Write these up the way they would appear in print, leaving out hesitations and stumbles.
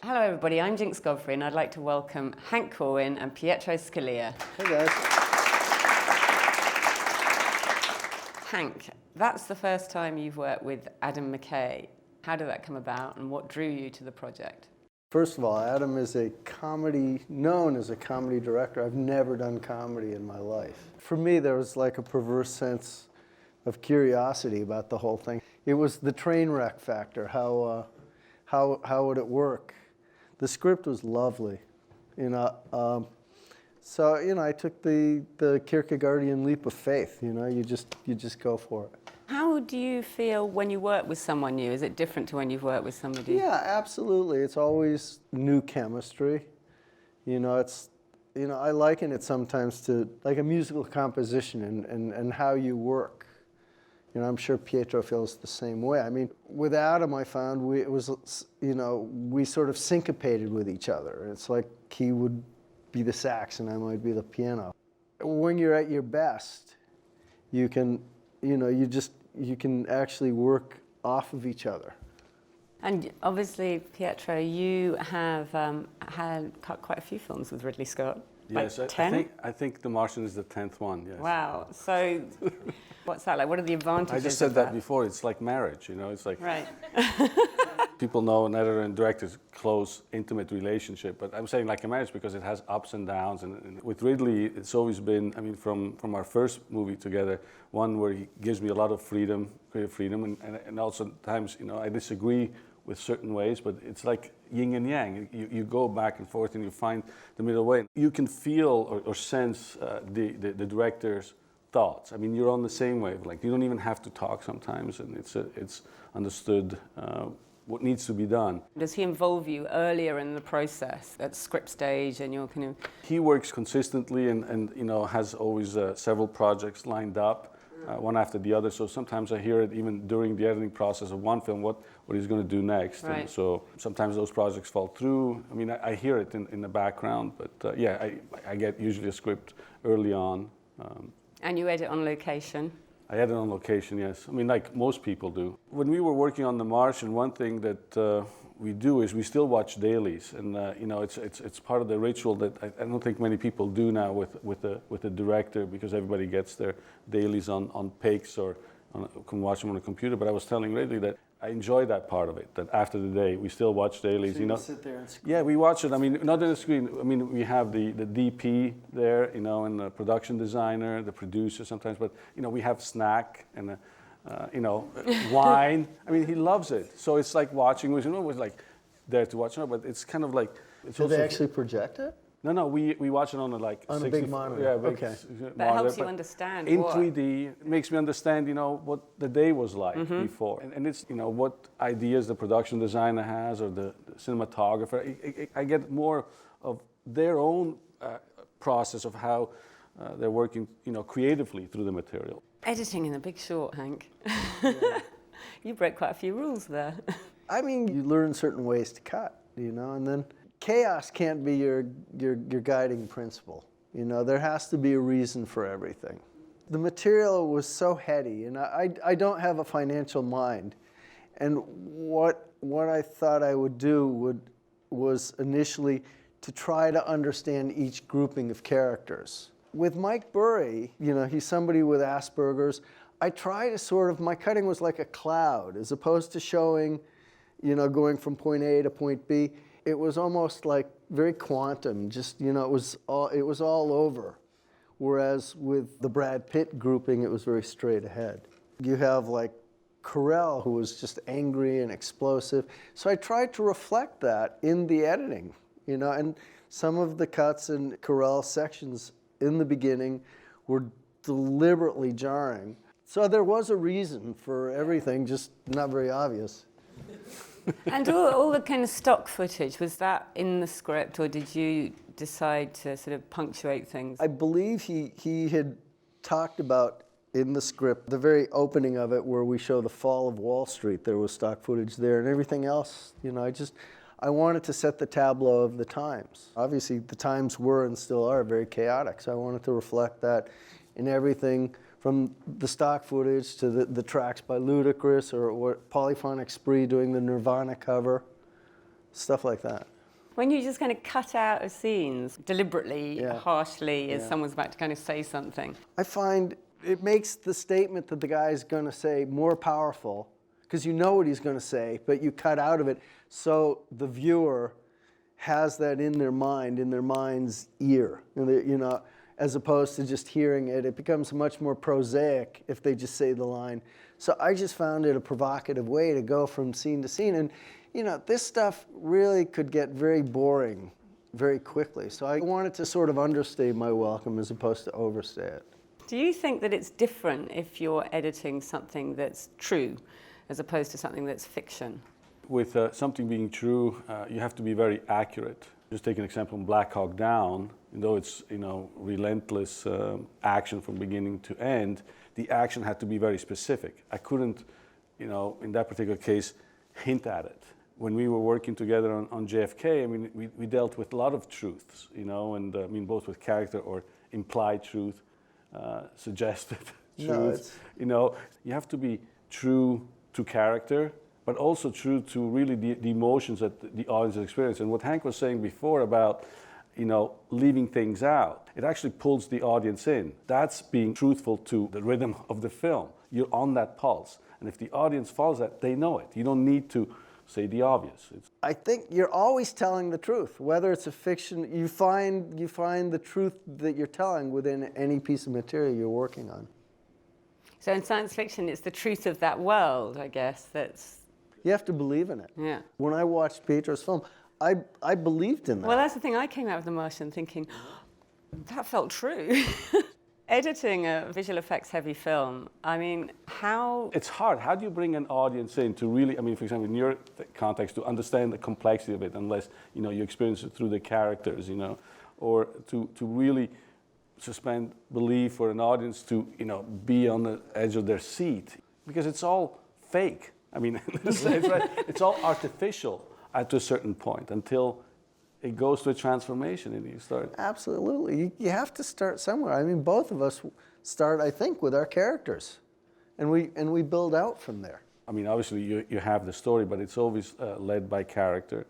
Hello everybody, I'm Jinx Godfrey and I'd like to welcome Hank Corwin and Pietro Scalia. Hey guys. Hank, that's the first time you've worked with Adam McKay. How did that come about and what drew you to the project? First of all, Adam is known as a comedy director. I've never done comedy in my life. For me, there was like a perverse sense of curiosity about the whole thing. It was the train wreck factor. How would it work? The script was lovely, so I took the Kierkegaardian leap of faith. You just go for it. How do you feel when you work with someone new? Is it different to when you've worked with somebody? Yeah, absolutely. It's always new chemistry. I liken it sometimes to like a musical composition and how you work. I'm sure Pietro feels the same way. I mean, with Adam, I found we sort of syncopated with each other. It's like he would be the sax and I might be the piano. When you're at your best, you can actually work off of each other. And obviously, Pietro, you have had quite a few films with Ridley Scott. Yes, like 10? I think The Martian is the 10th one, yes. Wow, so what's that like? What are the advantages I just said of that before, it's like marriage, it's like... Right. People know an editor and director's close, intimate relationship, but I'm saying like a marriage because it has ups and downs, and with Ridley, it's always been, from our first movie together, one where he gives me a lot of freedom, creative freedom, and also times, I disagree with certain ways, but it's like yin and yang. You go back and forth and you find the middle way. You can feel or sense the director's thoughts. You're on the same wave. Like you don't even have to talk sometimes, and it's understood what needs to be done. Does he involve you earlier in the process at script stage, and you're kind of? He works consistently and has always several projects lined up. One after the other, so sometimes I hear it even during the editing process of one film, what he's going to do next. Right. And so sometimes those projects fall through. I hear it in the background, but I get usually a script early on. And you edit on location? I edit on location, yes. Like most people do. When we were working on The Martian, one thing that we do is we still watch dailies, and it's part of the ritual that I don't think many people do now with the director, because everybody gets their dailies on Pakes or can watch them on a computer. But I was telling Ridley that I enjoy that part of it. That after the day we still watch dailies. So you sit there and screen. Yeah, we watch it. Not on the screen. We have the DP there, and the production designer, the producer sometimes. But we have snack and. Wine. He loves it. So it's like watching, it was like there to watch, but it's kind of like... Do they actually project it? No, we watch it on a a big monitor. Yeah, big but it helps you understand in 3D. It makes me understand, what the day was like before. And it's, what ideas the production designer has or the cinematographer. I get more of their own process of how they're working, creatively through the material. Editing in The Big Short, Hank. Yeah. You broke quite a few rules there. You learn certain ways to cut, and then chaos can't be your guiding principle. There has to be a reason for everything. The material was so heady, and I don't have a financial mind. And what I thought I would do was initially to try to understand each grouping of characters. With Mike Burry, he's somebody with Asperger's. I try to my cutting was like a cloud, as opposed to showing, going from point A to point B. It was almost like very quantum, just, it was all over. Whereas with the Brad Pitt grouping, it was very straight ahead. You have like Carell, who was just angry and explosive. So I tried to reflect that in the editing, and some of the cuts in Carell's sections in the beginning were deliberately jarring. So there was a reason for everything, just not very obvious. And all the kind of stock footage, was that in the script, or did you decide to sort of punctuate things? I believe he had talked about in the script, the very opening of it where we show the fall of Wall Street, there was stock footage there, and everything else, I wanted to set the tableau of the times. Obviously, the times were and still are very chaotic, so I wanted to reflect that in everything from the stock footage to the tracks by Ludacris or Polyphonic Spree doing the Nirvana cover, stuff like that. When you just kind of cut out of scenes deliberately, Yeah. harshly, as Yeah. someone's about to kind of say something. I find it makes the statement that the guy's going to say more powerful because you know what he's going to say, but you cut out of it so the viewer has that in their mind, in their mind's ear, you know, as opposed to just hearing it. It becomes much more prosaic if they just say the line. So I just found it a provocative way to go from scene to scene. And, you know, this stuff really could get very boring very quickly. So I wanted to sort of understay my welcome as opposed to overstay it. Do you think that it's different if you're editing something that's true as opposed to something that's fiction? With something being true, you have to be very accurate. Just take an example from Black Hawk Down. Though it's, you know, relentless action from beginning to end, the action had to be very specific. I couldn't, you know, in that particular case, hint at it. When we were working together on JFK, I mean, we dealt with a lot of truths, you know, and I mean, both with character or implied truth, suggested truth. You know, you have to be true to character, but also true to really the emotions that the audience experience. And what Hank was saying before about, you know, leaving things out, it actually pulls the audience in. That's being truthful to the rhythm of the film. You're on that pulse. And if the audience follows that, they know it. You don't need to say the obvious. I think you're always telling the truth, whether it's a fiction. You find the truth that you're telling within any piece of material you're working on. So in science fiction, it's the truth of that world, I guess, that's... You have to believe in it. Yeah. When I watched Pietro's film, I believed in that. Well, that's the thing. I came out of The Martian thinking, that felt true. Editing a visual effects heavy film, I mean, how... It's hard. How do you bring an audience in to really, I mean, for example, in your context, to understand the complexity of it, unless, you know, you experience it through the characters, you know, or to really suspend belief for an audience to, you know, be on the edge of their seat, because it's all fake. I mean, it's all artificial at a certain point until it goes to a transformation and you start. Absolutely. You have to start somewhere. I mean, both of us start, I think, with our characters, and we build out from there. I mean, obviously you have the story, but it's always led by character,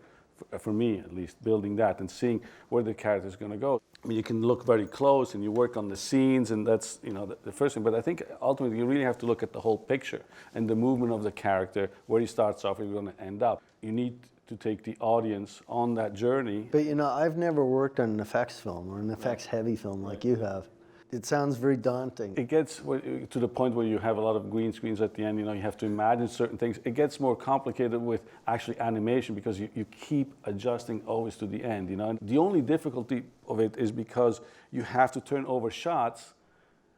for me at least, building that and seeing where the character is going to go. I mean, you can look very close and you work on the scenes, and that's, you know, the first thing. But I think ultimately you really have to look at the whole picture and the movement of the character, where he starts off, where he's going to end up. You need to take the audience on that journey. But, you know, I've never worked on an effects film or an effects-heavy film like you have. It sounds very daunting. It gets to the point where you have a lot of green screens at the end. You know, you have to imagine certain things. It gets more complicated with actually animation because you keep adjusting always to the end. You know, and the only difficulty of it is because you have to turn over shots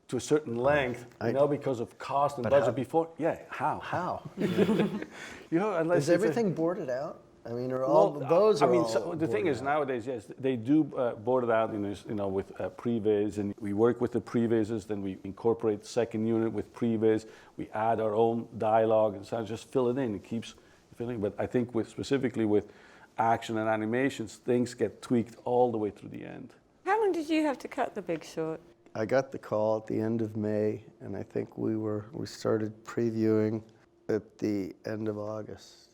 to a certain length, you know, because of cost and budget. Before, how? How? You know, unless Is everything boarded out? I mean, are all those? I mean, so the thing is, nowadays, yes, they do board it out, you know, with previs, and we work with the previses. Then we incorporate second unit with previs. We add our own dialogue and so just fill it in. It keeps filling. But I think specifically with action and animations, things get tweaked all the way through the end. How long did you have to cut The Big Short? I got the call at the end of May, and I think we started previewing at the end of August.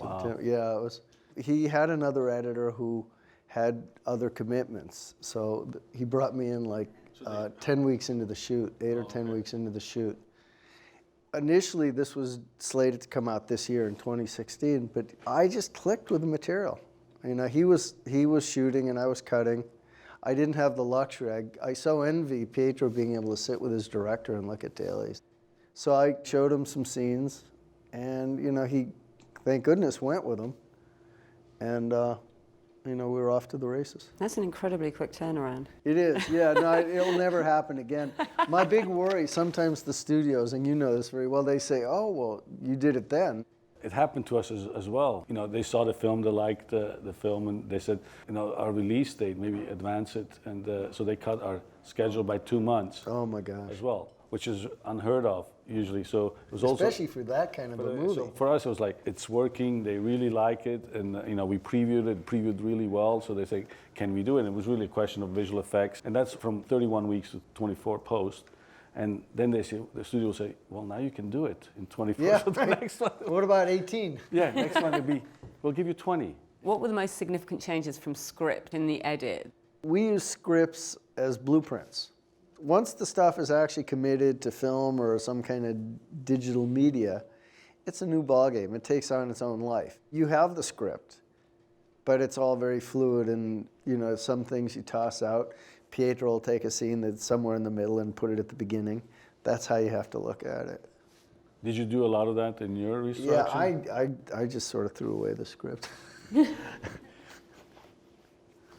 Wow. Yeah, it was. He had another editor who had other commitments, so he brought me in like 10 weeks into the shoot, 8 or 10 weeks into the shoot. Initially, this was slated to come out this year in 2016, but I just clicked with the material. You know, he was shooting and I was cutting. I didn't have the luxury. I so envy Pietro being able to sit with his director and look at dailies. So I showed him some scenes, and you know, he, thank goodness, went with them. And you know, we were off to the races. That's an incredibly quick turnaround. It is, yeah. No, it'll never happen again. My big worry, sometimes the studios, and you know this very well, they say, "Oh, well, you did it then." It happened to us as well. You know, they saw the film, they liked the film, and they said, you know, our release date, maybe advance it. And so they cut our schedule by 2 months. Oh my gosh. As well, which is unheard of usually. So it was especially for that kind of a movie. So for us, it was like, it's working, they really like it, and you know, we previewed really well. So they say, can we do it? And it was really a question of visual effects, and that's from 31 weeks to 24 post. And then the studio will say, well, now you can do it in 24. Yeah, so the next one. What about 18? Yeah, next one will be, we'll give you 20. What were the most significant changes from script in the edit? We use scripts as blueprints. Once the stuff is actually committed to film or some kind of digital media, it's a new ballgame. It takes on its own life. You have the script, but it's all very fluid, and some things you toss out. Pietro will take a scene that's somewhere in the middle and put it at the beginning. That's how you have to look at it. Did you do a lot of that in your research? Yeah, I just sort of threw away the script.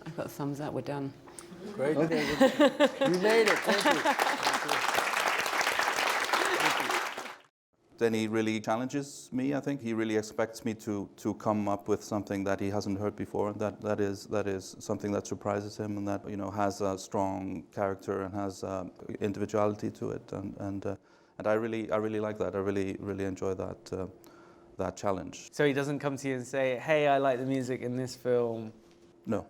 I've got a thumbs up, we're done. Great. Okay, you made it. Thank you. Then he really challenges me, I think. He really expects me to come up with something that he hasn't heard before. That is something that surprises him, and that has a strong character and has individuality to it. And I really like that. I really enjoy that challenge. So he doesn't come to you and say, "Hey, I like the music in this film." No.